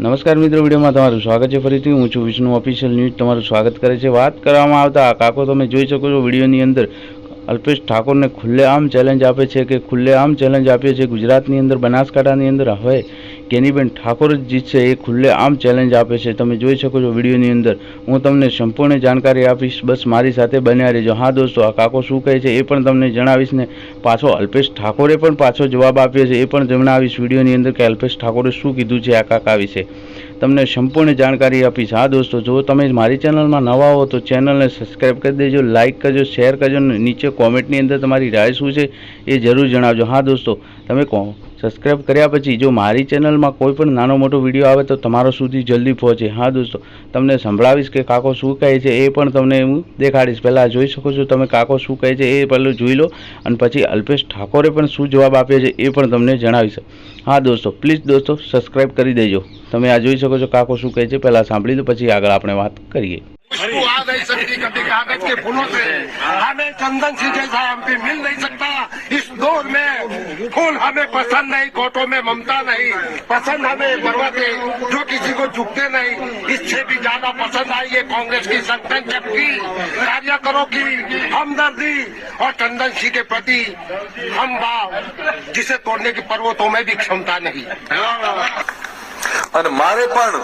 નમસ્કાર મિત્રો, વિડીયોમાં તમારું સ્વાગત છે। ફરીથી હું છું વિષ્ણુ ઓફિશિયલ ન્યૂઝ, તમારું સ્વાગત કરે છે। વાત કરવામાં આવતા આ કાકો તમે જોઈ શકો છો વિડીયોની અંદર અલ્પેશ ઠાકોરને ખુલ્લેઆમ ચેલેન્જ આપે છે કે ખુલ્લેઆમ ચેલેન્જ આપીએ છે ગુજરાતની અંદર, બનાસકાંઠાની અંદર હવે ગેનીબેન ઠાકોર જ જીતશે એ ખુલ્લેઆમ ચેલેન્જ આપે છે। તમે જોઈ શકો છો વિડીયોની અંદર હું તમને સંપૂર્ણ જાણકારી આપીશ, બસ મારી સાથે બન્યા રહેજો। હા દોસ્તો, આ કાકો શું કહે છે એ પણ તમને જણાવીશ ને પાછો અલ્પેશ ઠાકોરે પણ પાછો જવાબ આપ્યો છે એ પણ જણાવીશ વિડીયોની અંદર કે અલ્પેશ ઠાકોરે શું કીધું છે આ કાકા વિશે, તમને સંપૂર્ણ જાણકારી આપીશ। હા દોસ્તો, જો તમે મારી ચેનલમાં નવા હો તો ચેનલને સબસ્ક્રાઈબ કરી દેજો, લાઇક કરજો, શેર કરજો, નીચે કોમેન્ટની અંદર તમારી રાય શું છે એ જરૂર જણાવજો। હા દોસ્તો, તમે સબસ્ક્રાઈબ કર્યા પછી જો મારી ચેનલમાં કોઈ પણ નાનો મોટો વિડીયો આવે તો તમારો સુધી જલ્દી પહોંચે। હા દોસ્તો, તમને સંભળાવીશ કે કાકો શું કહે છે એ પણ તમને હું દેખાડીશ। પહેલાં જોઈ શકો છો તમે કાકો શું કહે છે એ પહેલું જોઈ લો અને પછી અલ્પેશ ઠાકોરે પણ શું જવાબ આપ્યો છે એ પણ તમને જણાવીશ। હા દોસ્તો, પ્લીઝ દોસ્તો સબસ્ક્રાઈબ કરી દેજો। તમે આ જોઈ શકો છો કાકો શું કહે છે, પહેલાં સાંભળી લો પછી આગળ આપણે વાત કરીએ। खुशबू आ नहीं सकती कभी कागज के फूलों से, हमें चंदन सिंह जैसा एमपी मिल नहीं सकता इस दौर में। फूल हमें पसंद नहीं, कोटों में ममता नहीं पसंद, हमें पर्वते जो किसी को झुकते नहीं, इससे भी ज्यादा पसंद आई है कांग्रेस की संगठन जबकि कार्यकरों की हमदर्दी और चंदन सिंह के प्रति हम भाव जिसे तोड़ने की पर्वतों में भी क्षमता नहीं। અને મારે પણ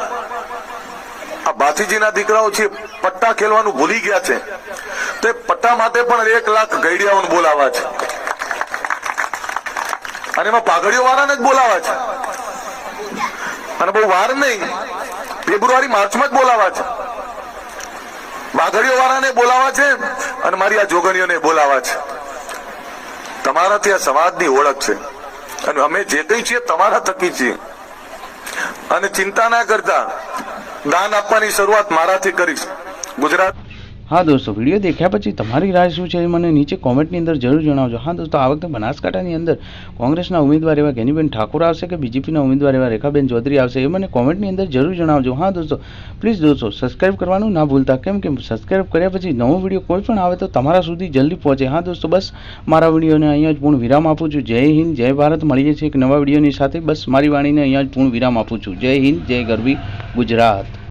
આ ભાતીજીના દીકરાઓ છે પટ્ટા ખેલવાનું ભૂલી ગયા છે, તો પટ્ટા માટે પણ 1 લાખ ગઈડિયાઓને બોલાવા છે અને એમાં પાઘડીઓ વાળાને જ બોલાવા છે અને બહુ વાર નહીં, ફેબ્રુઆરી માર્ચમાં જ બોલાવા છે। પાઘડીઓ વાળાને બોલાવા છે અને મારી આ જોગણીઓને બોલાવા છે। તમારાથી આ સમાજની ઓળખ છે અને અમે જે કંઈ છીએ તમારા થકી છીએ અને ચિંતા ના કરતા દાન આપવાની શરૂઆત મારાથી કરીશ। ગુજરાત। હા દોસ્તો, વિડીયો દેખ્યા પછી તમારી રાય શું છે એ મને નીચે કોમેન્ટની અંદર જરૂર જણાવજો। હા દોસ્તો, આ વખતે બનાસકાંઠાની અંદર કોંગ્રેસના ઉમેદવાર એવા ગેનીબેન ઠાકોર આવશે કે બીજેપીના ઉમેદવાર એવા રેખાબેન ચૌધરી આવશે એ મને કોમેન્ટની અંદર જરૂર જણાવજો। હા દોસ્તો, પ્લીઝ દોસ્તો સબસ્ક્રાઈબ કરવાનું ના ભૂલતા, કેમ કે સબસ્ક્રાઈબ કર્યા પછી નવો વિડીયો કોઈ પણ આવે તો તમારા સુધી જલ્દી પહોંચે। હા દોસ્તો, બસ મારા વિડીયોને અહીંયા જ પૂર્ણ વિરામ આપું છું। જય હિન્દ, જય ભારત। મળીએ છીએ એક નવા વિડીયોની સાથે। બસ મારી વાણીને અહીંયા જ પૂર્ણ વિરામ આપું છું। જય હિન્દ, જય ગરવી ગુજરાત।